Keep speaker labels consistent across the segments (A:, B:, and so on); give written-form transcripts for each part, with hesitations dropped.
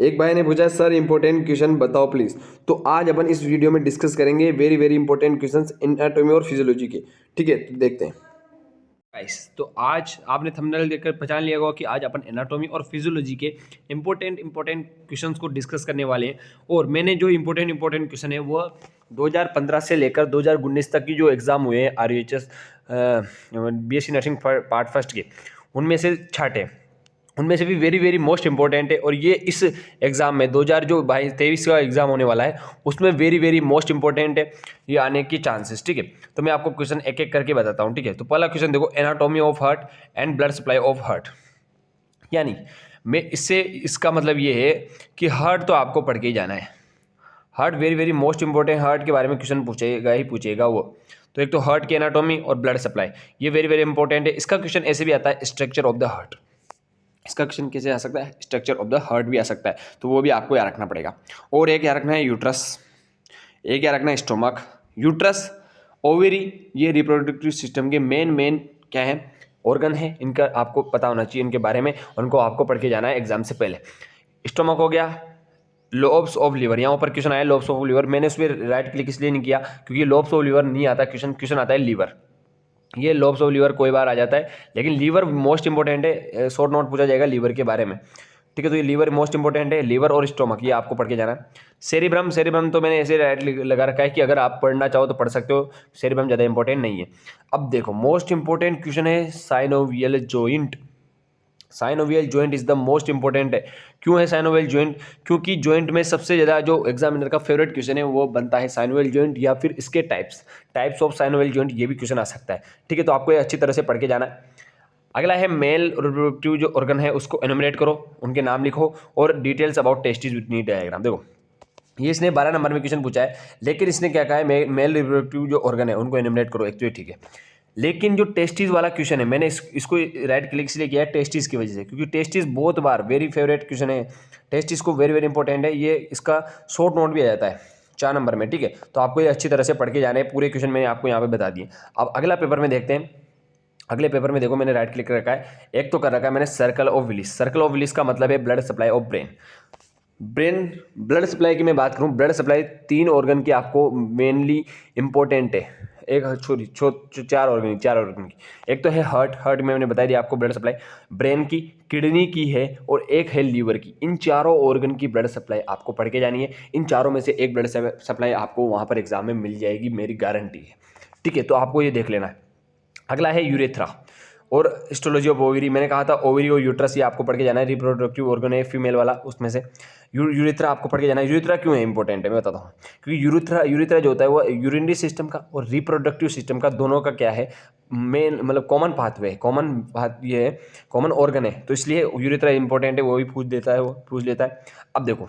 A: एक भाई ने पूछा सर इंपॉर्टेंट क्वेश्चन बताओ प्लीज। तो आज अपन इस वीडियो में डिस्कस करेंगे very very important questions anatomy और फिजियोलॉजी के। ठीक है, तो देखते हैं
B: गाइस। तो आज आपने थंबनेल देखकर पहचान लिया होगा कि आज अपन एनाटॉमी और फिजियोलॉजी के इंपॉर्टेंट क्वेश्चंस को डिस्कस करने वाले हैं। और मैंने जो इंपॉर्टेंट क्वेश्चन है वो 2015 से लेकर 2019 तक की जो एग्जाम हुए हैं RUHS BSc nursing part first के, उनमें से छाटे, उनमें से भी वेरी वेरी मोस्ट इंपॉर्टेंट है। और ये इस एग्ज़ाम में 2023 का एग्ज़ाम होने वाला है, उसमें वेरी वेरी मोस्ट इंपॉर्टेंट है ये आने की चांसेस। ठीक है, तो मैं आपको क्वेश्चन एक एक करके बताता हूँ। ठीक है, तो पहला क्वेश्चन देखो, anatomy of heart and blood supply of heart. यानी मैं इसका मतलब ये है कि हार्ट तो आपको पढ़ के ही जाना है। Heart very very most important, heart के बारे में क्वेश्चन पूछेगा वो। तो एक तो हार्ट की एनाटॉमी और ब्लड सप्लाई, ये वेरी वेरी इंपॉर्टेंट है। इसका क्वेश्चन ऐसे भी आता है, स्ट्रक्चर ऑफ द हार्ट। इसका क्वेश्चन कैसे आ सकता है, स्ट्रक्चर ऑफ द हार्ट भी आ सकता है, तो वो भी आपको याद रखना पड़ेगा। और एक याद रखना है यूट्रस, एक याद रखना है स्टोमक। यूट्रस, ओवेरी, ये रिप्रोडक्टिव सिस्टम के मेन क्या है, ऑर्गन है। इनका आपको पता होना चाहिए इनके बारे में, उनको आपको पढ़ के जाना है एग्जाम से पहले। स्टोमक हो गया, लोब्स ऑफ लिवर, यहाँ पर क्वेश्चन आया लोब्स ऑफ लिवर। मैंने उस पर राइट क्लिक इसलिए नहीं किया क्योंकि लोब्स ऑफ लिवर नहीं आता क्वेश्चन आता है लीवर। ये लोब्स ऑफ लीवर कोई बार आ जाता है, लेकिन लीवर मोस्ट इंपॉर्टेंट है। शॉर्ट नोट पूछा जाएगा लीवर के बारे में। ठीक है, तो ये लीवर मोस्ट इंपॉर्टेंट है, लीवर और स्टोमक ये आपको पढ़ के जाना है। सेरिब्रम तो मैंने ऐसे राइट लगा रखा है कि अगर आप पढ़ना चाहो तो पढ़ सकते हो, सेरिब्रम ज़्यादा इंपॉर्टेंट नहीं है। अब देखो मोस्ट इंपॉर्टेंट क्वेश्चन है synovial joint. Synovial joint is the most important है। क्यों है साइनोवियल जॉइंट? क्योंकि जॉइंट में सबसे ज़्यादा जो एग्जामिनर का फेवरेट क्वेश्चन है वो बनता है साइनोवियल जॉइंट, या फिर इसके टाइप्स ऑफ साइनोवियल जॉइंट, ये भी क्वेश्चन आ सकता है। ठीक है, तो आपको ये अच्छी तरह से पढ़ के जाना है। अगला है मेल रिप्रोडक्टिव जो ऑर्गन है उसको एनुमरेट करो, उनके नाम लिखो और details about testis with knee diagram. देखो ये इसने 12 नंबर में क्वेश्चन पूछा है, लेकिन इसने क्या कहा है, मेल रिप्रोडक्टिव जो ऑर्गन है उनको एनुमरेट करो, एक तो ये ठीक है। लेकिन जो टेस्टिस वाला क्वेश्चन है, मैंने इसको राइट क्लिक इसलिए किया है टेस्टिस की वजह से, क्योंकि टेस्टिस बहुत बार वेरी फेवरेट क्वेश्चन है। टेस्टिस को वेरी वेरी इंपॉर्टेंट है, ये इसका शॉर्ट नोट भी आ जाता है 4 नंबर में। ठीक है, तो आपको ये अच्छी तरह से पढ़ के जाने हैं, पूरे क्वेश्चन मैंने आपको यहाँ पे बता दिए। अब अगला पेपर में देखते हैं। अगले पेपर में देखो मैंने राइट क्लिक कर रखा है, एक तो कर रखा है मैंने circle of Willis. Circle of Willis का मतलब है blood supply of brain. Blood supply की मैं बात करूं, ब्लड सप्लाई 3 ऑर्गन की आपको मेनली इंपॉर्टेंट है। एक चार ऑर्गन की, एक तो है हार्ट में मैंने बता दिया आपको ब्लड सप्लाई, ब्रेन की, किडनी की है, और एक है लीवर की। इन चारों ऑर्गन की ब्लड सप्लाई आपको पढ़ के जानी है। इन चारों में से एक ब्लड सप्लाई आपको वहां पर एग्जाम में मिल जाएगी, मेरी गारंटी है। ठीक है, तो आपको ये देख लेना है। अगला है यूरेथ्रा और हिस्टोलॉजी ऑफ ओवरी। मैंने कहा था ओवरी और यूट्रस ये आपको पढ़ के जाना है, रिप्रोडक्टिव ऑर्गन है फीमेल वाला, उसमें से यूरेथ्रा आपको पढ़ के जाना है। यूरेथ्रा क्यों है इंपॉर्टेंट है मैं बताता हूँ, क्योंकि यूरेथ्रा जो होता है वो यूरिनरी सिस्टम का और रिप्रोडक्टिव सिस्टम का दोनों का क्या है, मेन मतलब कॉमन पाथवे है, ये है, कॉमन ऑर्गन है, तो इसलिए यूरेथ्रा इंपॉर्टेंट है। वो भी पूछ लेता है। अब देखो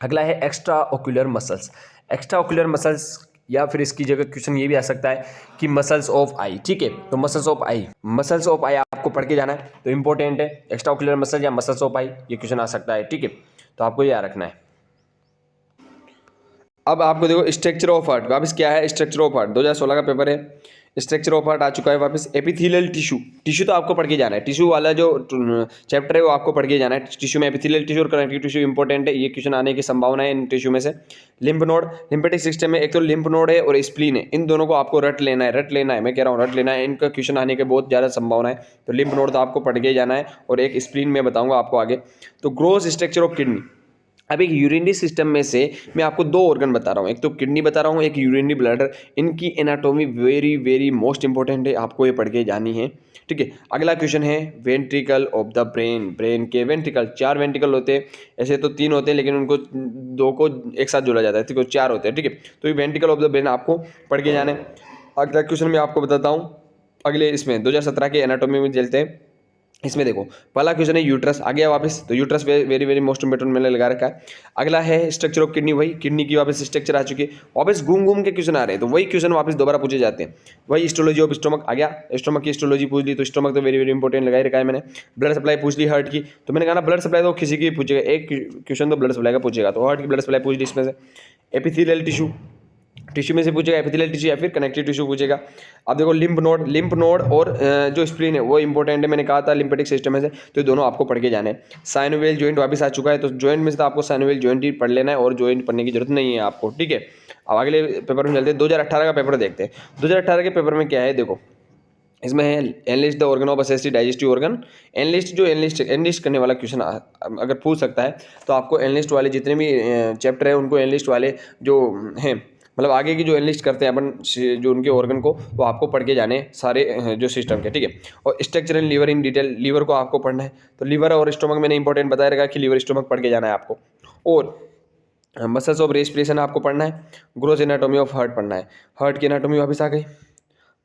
B: अगला है extra ocular muscles. Extra ocular muscles, या फिर इसकी जगह क्वेश्चन ये भी आ सकता है कि मसल्स ऑफ आई। ठीक है, तो मसल्स ऑफ आई आपको पढ़ के जाना है, तो इंपॉर्टेंट है। एक्स्ट्रा ओक्यूलर मसल या मसल्स ऑफ आई, ये क्वेश्चन आ सकता है। ठीक है, तो आपको ये याद रखना है।
A: अब आपको देखो स्ट्रक्चर ऑफ हार्ट, वापस क्या है स्ट्रक्चर ऑफ हार्ट, 2016 का पेपर है। स्ट्रक्चर ऑफ हार्ट आ चुका है वापस। एपिथेलियल टिश्यू तो आपको पढ़ के जाना है। टिश्यू वाला जो चैप्टर है वो आपको पढ़ के जाना है। टिश्यू में एपिथेलियल टिश्यू और कनेक्टिव टिश्यू इंपॉर्टेंट है, ये क्वेश्चन आने की संभावना है इन टिश्यू में से। लिम्फ नोड, लिम्फेटिक सिस्टम में एक तो लिम्फ नोड है और स्प्लीन है, इन दोनों को आपको रट लेना है, मैं कह रहा हूँ रट लेना है, इनका क्वेश्चन आने के बहुत ज़्यादा संभावना है। तो लिम्फ नोड तो आपको पढ़ के जाना है, और एक स्प्लीन में बताऊँगा आपको आगे। तो ग्रोस स्ट्रक्चर ऑफ किडनी, अब एक यूरिनरी सिस्टम में से मैं आपको 2 ऑर्गन बता रहा हूँ, एक तो किडनी बता रहा हूँ, एक यूरिनरी ब्लैडर। इनकी anatomy very very most important है, आपको ये पढ़ के जानी है। ठीक है, अगला क्वेश्चन है वेंट्रिकल ऑफ द ब्रेन के वेंट्रिकल। 4 वेंट्रिकल होते हैं, ऐसे तो 3 होते हैं, लेकिन उनको 2 को एक साथ जोड़ा जाता है, तो 4 होते हैं। ठीक है, तो ये वेंट्रिकल ऑफ द ब्रेन आपको पढ़ के जाना है। अगला क्वेश्चन मैं आपको बताता हूँ अगले इसमें 2017 के एनाटॉमी में चलते हैं। इसमें देखो पहला क्वेश्चन है यूट्रस, आ गया वापस, तो uterus very very most important मैंने लगा रखा है। अगला है स्ट्रक्चर ऑफ किडनी, वही किडनी की वापस स्ट्रक्चर आ चुकी है। वापस घूम के क्वेश्चन आ रहे हैं, तो वही क्वेश्चन वापस दोबारा पूछे जाते हैं। वही हिस्टोलॉजी ऑफ स्टोमक आ गया, स्टोमक की हिस्टोलॉजी पूछ ली, तो स्टोमक तो वेरी वेरी इंपॉर्टेंट लगा ही रखा है मैंने। ब्लड सप्लाई पूछ ली हार्ट की, तो मैंने कहा ना ब्लड सप्लाई तो किसी की पूछेगा, एक क्वेश्चन तो ब्लड सप्लाई का पूछेगा, तो हार्ट की ब्लड सप्लाई पूछ ली इसमें से। एपिथेलियल टिश्यू टिश्यू में से पूछेगा एपिथेलियल टिश्यू या फिर कनेक्टिव टिश्यू पूछेगा। अब देखो लिम्फ नोड और जो स्प्लीन है वो इंपॉर्टेंट है, मैंने कहा था लिम्फेटिक सिस्टम में से, तो ये दोनों आपको पढ़ के जाने हैं। साइनोवियल जॉइंट वापस आ चुका है, तो जॉइंट में से तो आपको साइनोवियल जॉइंट ही पढ़ लेना है और जॉइंट पढ़ने की जरूरत नहीं है आपको, ठीक है। अब अगले पेपर में चलते हैं, 2018 का पेपर देखते हैं। 2018 के पेपर में क्या है देखो, इसमें है एनलिस्ट द ऑर्गन ऑफ असेसिव डाइजेस्टिव ऑर्गन। एनलिस्ट जो एनलिस्ट करने वाला क्वेश्चन अगर पूछ सकता है तो आपको एनलिस्ट वाले जितने भी चैप्टर है उनको एनलिस्ट वाले जो हैं, मतलब आगे की जो एनलिस्ट करते हैं अपन जो उनके ऑर्गन को, वो आपको पढ़ के जाने सारे जो सिस्टम के, ठीक है। और structure and liver in detail, liver को आपको पढ़ना है, तो लीवर और स्टोमक मैंने इंपॉर्टेंट बताया रहेगा कि लीवर स्टोमक पढ़ के जाना है आपको। और मसल्स ऑफ रेस्पिरेशन आपको पढ़ना है, ग्रोथ एनाटॉमी ऑफ हार्ट पढ़ना है, हार्ट की एनाटॉमी वापस आ गई।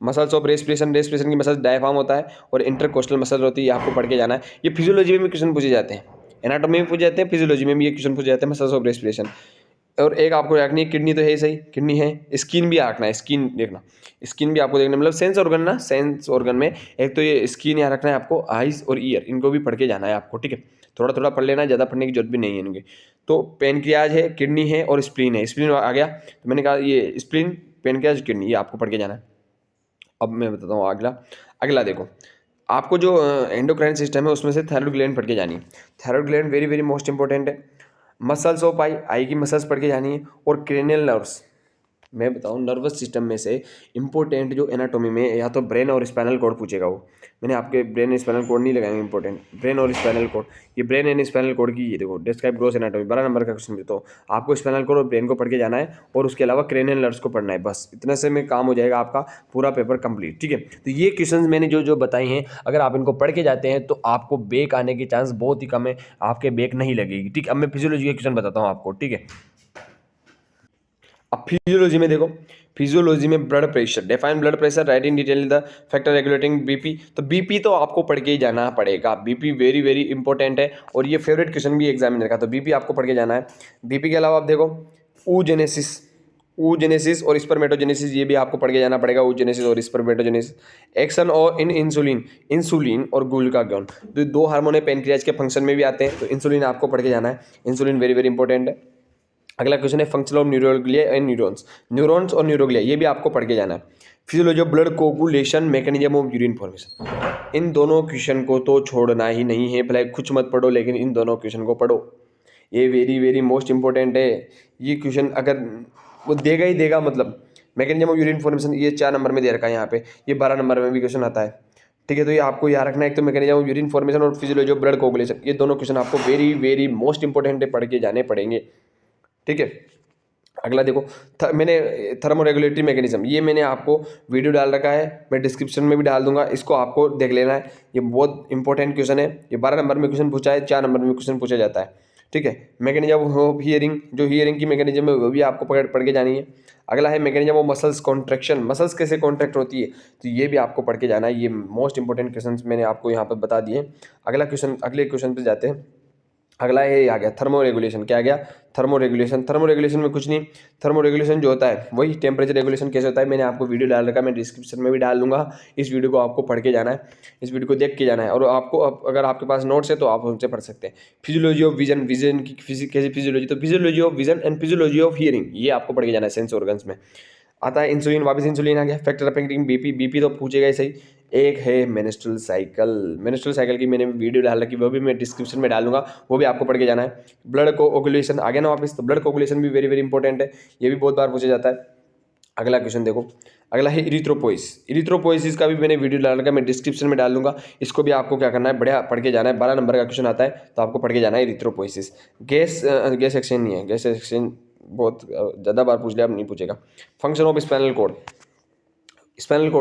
A: मसल्स ऑफ रेस्पिरेशन की मसल्स डायफ्राम होता है और इंटरकोस्टल मसल होती है, ये आपको पढ़ के जाना है। ये फिजियोलॉजी में भी क्वेश्चन पूछे जाते हैं, एनाटॉमी में पूछे जाते हैं, फिजियोलॉजी में भी ये क्वेश्चन पूछे जाते हैं, मसल्स ऑफ रेस्पिरेशन। और एक आपको रखनी है, किडनी तो है ही सही, किडनी है, स्किन भी रखना है, स्किन देखना, स्किन भी आपको देखना, मतलब सेंस ऑर्गन ना, सेंस ऑर्गन में एक तो ये स्किन यहाँ रखना है आपको, आइज और ईयर, इनको भी पढ़ के जाना है आपको, ठीक है। थोड़ा थोड़ा पढ़ लेना है, ज़्यादा पढ़ने की जरूरत भी नहीं है इनके। तो पेनक्रियाज है, किडनी है और स्प्लीन है, स्प्लीन आ गया, तो मैंने कहा ये स्प्लीन, पेनक्रियाज, किडनी, ये आपको पढ़ के जाना है। अब मैं बताता हूँ अगला। अगला देखो, आपको जो एंडोक्राइन सिस्टम है उसमें से थायराइड ग्लैंड पढ़ के जानी है। Thyroid gland very very most important है। मसल्स ऑफ आई की मसल्स पढ़ के जानी है। और क्रेनियल नर्व्स, मैं बताऊँ नर्वस सिस्टम में से इंपॉर्टेंट जो एनाटॉमी में, या तो ब्रेन और स्पाइनल कॉर्ड पूछेगा वो, मैंने आपके ब्रेन स्पाइनल कॉर्ड नहीं लगाएंगे इंपॉर्टेंट, ब्रेन और स्पाइनल कॉर्ड, ये ब्रेन एंड स्पाइनल कॉर्ड की, ये देखो डिस्क्राइब ग्रोथ एनाटॉमी 12 नंबर का क्वेश्चन। तो आपको स्पाइनल कॉर्ड और ब्रेन को पढ़ के जाना है और उसके अलावा क्रेनियल नर्व्स को पढ़ना है, बस इतने से में काम हो जाएगा आपका पूरा पेपर कंप्लीट, ठीक है। तो ये क्वेश्चन मैंने जो जो बताए हैं, अगर आप इनको पढ़ के जाते हैं तो आपको बैक आने की चांस बहुत ही कम है, आपके बैक नहीं लगेगी, ठीक है। अब मैं फिजियोलॉजी के क्वेश्चन बताता हूँ आपको, ठीक है। अब फिजियोलॉजी में देखो, फिजियोलॉजी में blood pressure, define blood pressure, right in detail the factor regulating BP. तो बीपी तो आपको पढ़ के ही जाना पड़ेगा, बीपी वेरी वेरी इंपॉर्टेंट है और ये फेवरेट क्वेश्चन भी एग्जामिनर का, तो बीपी आपको पढ़ के जाना है। बीपी के अलावा आप देखो oogenesis और स्पर्मेटोजेनेसिस, ये भी आपको पढ़ के जाना पड़ेगा, oogenesis और स्पर्मेटोजेनेसिस। एक्शन और इन इंसुलिन और ग्लूकागॉन, तो दो हार्मोन है पेनक्रियाज के फंक्शन में भी आते हैं, तो इंसुलिन आपको पढ़ के जाना है, इंसुलिन वेरी वेरी इंपॉर्टेंट है। अगला क्वेश्चन है function of neuroglia and neurons और न्यूरोग्लिया, ये भी आपको पढ़ के जाना है। Physiology of blood coagulation, mechanism of urine formation, इन दोनों क्वेश्चन को तो छोड़ना ही नहीं है, भले कुछ मत पढ़ो लेकिन इन दोनों क्वेश्चन को पढ़ो, ये वेरी वेरी मोस्ट इंपॉर्टेंट है। ये क्वेश्चन अगर वो देगा ही देगा, मतलब मैकेनिज्म ऑफ यूरिन फॉर्मेशन ये 4 नंबर में दे रखा है यहाँ पे, ये 12 नंबर में भी क्वेश्चन आता है, ठीक है। तो ये आपको याद रखना है, एक तो मैकेनिज्म ऑफ यूरिन फॉर्मेशन और फिजियोलॉजी ऑफ ब्लड कोगुलेशन, ये दोनों क्वेश्चन आपको वेरी वेरी मोस्ट इंपॉर्टेंट है, पढ़ के जाने पड़ेंगे, ठीक है। अगला देखो, मैंने थर्मोरेगुलेटरी मैकेनिज्म, ये मैंने आपको वीडियो डाल रखा है, मैं डिस्क्रिप्शन में भी डाल दूंगा, इसको आपको देख लेना है, ये बहुत इंपॉर्टेंट क्वेश्चन है, ये 12 नंबर में क्वेश्चन पूछा है, 4 नंबर में क्वेश्चन पूछा जाता है, ठीक है। मैकेनिज्म ऑफ हियरिंग, जो हियरिंग की मैकेनिज्म है वो भी आपको पढ़ के जानी है। अगला है mechanism of muscles contraction, muscles कैसे कॉन्ट्रैक्ट होती है, तो ये भी आपको पढ़ के जाना है, ये मोस्ट इंपॉर्टेंट क्वेश्चन मैंने आपको यहाँ पर बता दिए। अगला क्वेश्चन, अगले क्वेश्चन पर जाते हैं। अगला ये आ गया थर्मो रेगुलेशन, क्या आ गया थर्मो रेगुलेशन में कुछ नहीं, थर्मो रेगुलेशन जो होता है वही टेम्परेचर रेगुलेशन कैसे होता है, मैंने आपको वीडियो डाल रखा है, मैं डिस्क्रिप्शन में भी डाल दूंगा, इस वीडियो को आपको पढ़ के जाना है, इस वीडियो को देख के जाना है। और आपको अगर आपके पास नोट्स है तो आप उनसे पढ़ सकते हैं। फिजियोलॉजी ऑफ विजन की कैसी फिजियोलॉजी, तो physiology of vision and physiology of hearing, ये आपको पढ़ के जाना है। सेंस ऑर्गन्स में आता है इंसुलिन, वापस इंसुलिन आ गया। फैक्टर अफेक्टिंग बीपी तो पूछेगा ही सही। एक है मेंस्ट्रुअल साइकिल की मैंने वीडियो डाल रखी, वो भी मैं डिस्क्रिप्शन में डालूंगा, वो भी आपको पढ़ के जाना है। ब्लड कोगुलेशन आ गया ना वापस, तो ब्लड कोगुलेशन भी वेरी वेरी इंपॉर्टेंट है, ये भी बहुत बार पूछा जाता है। अगला क्वेश्चन देखो, अगला है इरिथ्रोपोइसिस का भी मैंने वीडियो डाल रखा है, मैं डिस्क्रिप्शन में डाल दूंगा, इसको भी आपको क्या करना है, बढ़िया पढ़ के जाना है। 12 नंबर का क्वेश्चन आता है, तो आपको पढ़ के जाना है इरिथ्रोपोइसिस। गैस एक्सचेंज नहीं है, गैस एक्सचेंज बहुत ज़्यादा बार पूछ लिया, अब नहीं पूछेगा। फंक्शन ऑफ स्पाइनल कॉर्ड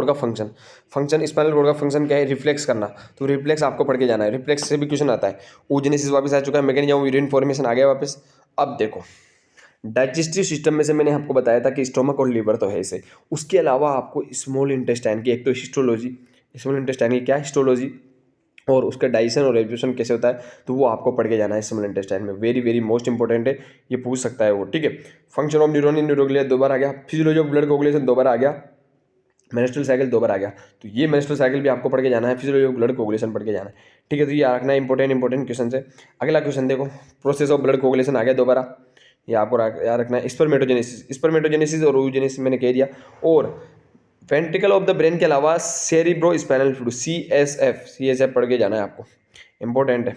A: का फंक्शन स्पाइनल कॉर्ड का फंक्शन क्या है, रिफ्लेक्स करना, तो रिफ्लेक्स आपको पढ़ के जाना है, रिफ्लेक्स से भी क्वेश्चन आता है। oogenesis वापस आ चुका है, मैकेनिज्म ऑफ यूरिन फॉर्मेशन आ गया वापस। अब देखो, डाइजेस्टिव सिस्टम में से मैंने आपको बताया था कि स्टोमक और लीवर तो है इसे, उसके अलावा आपको स्मॉल इंटेस्टाइन की, एक तो हिस्टोलॉजी, स्मॉल इंटेस्टाइन की क्या हिस्टोलॉजी, और उसका डाइजेशन और एब्जॉर्प्शन कैसे होता है, तो वो आपको पढ़ के जाना है स्मॉल इंटेस्टाइन में, वेरी वेरी मोस्ट इंपॉर्टेंट है, ये पूछ सकता है वो, ठीक है। Function of neuron in neuroglia 2 बार आ गया, फिजियोलॉजी ऑफ ब्लड कोगुलेशन 2 बार आ गया, मेंस्ट्रुअल साइकिल 2 बार आ गया, तो ये मेंस्ट्रुअल साइकिल भी आपको पढ़ के जाना है, फिजियोलॉजी ऑफ ब्लड कोगुलेशन पढ़ के जाना है, ठीक है। तो ये रखना है इंपॉर्टेंट क्वेश्चन है। अगला क्वेश्चन देखो, प्रोसेस ऑफ ब्लड कोगुलेशन आ गया 2 बार, ये आपको याद रखना है। स्पर्मेटोजेनेसिस और oogenesis मैंने कह दिया। और वेंट्रिकल ऑफ द ब्रेन के अलावा सेरिब्रो स्पाइनल फ्लूइड CSF पढ़ के जाना है आपको, इंपॉर्टेंट है।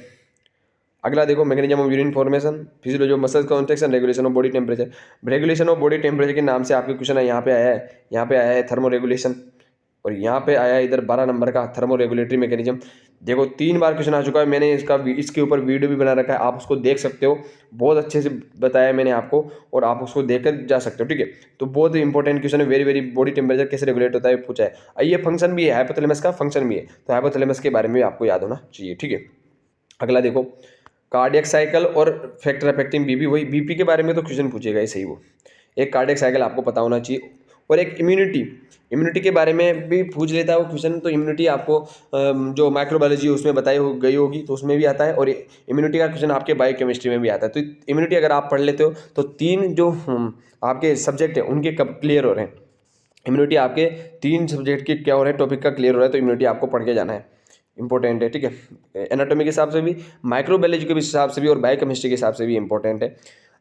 A: अगला देखो, mechanism of urine formation, physiology of muscle contraction, regulation of body temperature. Regulation of body temperature के नाम से आपके क्वेश्चन है, यहाँ पे आया है थर्मो रेगुलेशन, और यहाँ पे आया है इधर 12 नंबर का थर्मो रेगुलेटरी मैकेनिज्म। देखो 3 बार क्वेश्चन आ चुका है, मैंने इसके ऊपर वीडियो भी बना रखा है, आप उसको देख सकते हो, बहुत अच्छे से बताया मैंने आपको, और आप उसको देखकर जा सकते हो, ठीक है। तो बहुत इंपॉर्टेंट क्वेश्चन है, वेरी वेरी। बॉडी टेम्परेचर कैसे रेगुलेट होता है पूछा है। ये फंक्शन भी है, हाइपोथैलेमस का फंक्शन भी है, तो हाइपोथैलेमस के बारे में भी आपको याद होना चाहिए, ठीक है। अगला देखो, कार्डियक साइकिल और फैक्टर अफेक्टिंग बीपी। वही बीपी के बारे में तो क्वेश्चन पूछेगा ही सही वो। एक कार्डियक साइकिल आपको पता होना चाहिए, और एक इम्यूनिटी के बारे में भी पूछ लेता है वो क्वेश्चन। तो इम्यूनिटी आपको जो माइक्रोबायोलॉजी है उसमें बताई गई होगी, तो उसमें भी आता है, और इम्यूनिटी का क्वेश्चन आपके बायोकेमिस्ट्री में भी आता है। तो इम्यूनिटी अगर आप पढ़ लेते हो तो 3 जो आपके सब्जेक्ट है उनके कब क्लियर हो रहे हैं। इम्यूनिटी आपके 3 सब्जेक्ट के क्या हो रहे हैं, टॉपिक का क्लियर हो रहा है, तो इम्यूनिटी आपको पढ़ के जाना है, इंपॉर्टेंट है, ठीक है। एनाटॉमी के हिसाब से भी, माइक्रोबायोलॉजी के हिसाब से भी, और बायोकेमिस्ट्री के हिसाब से भी इंपॉर्टेंट है।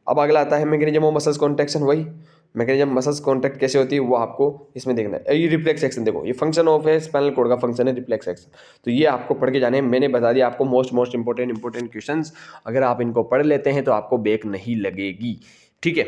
A: अब अगला आता है मैकेनिज्म ऑफ मसल्स कॉन्ट्रैक्शन। वही मैकेनिज्म मसल्स कॉन्ट्रैक्ट कैसे होती है वो आपको इसमें देखना है। ये रिफ्लेक्स एक्शन, देखो ये फंक्शन ऑफ है स्पाइनल कॉर्ड का, फंक्शन है रिफ्लेक्स एक्शन, तो ये आपको पढ़ के जाने हैं। मैंने बता दिया आपको मोस्ट इंपॉर्टेंट क्वेश्चंस, अगर आप इनको पढ़ लेते हैं तो आपको बैक नहीं लगेगी, ठीक है।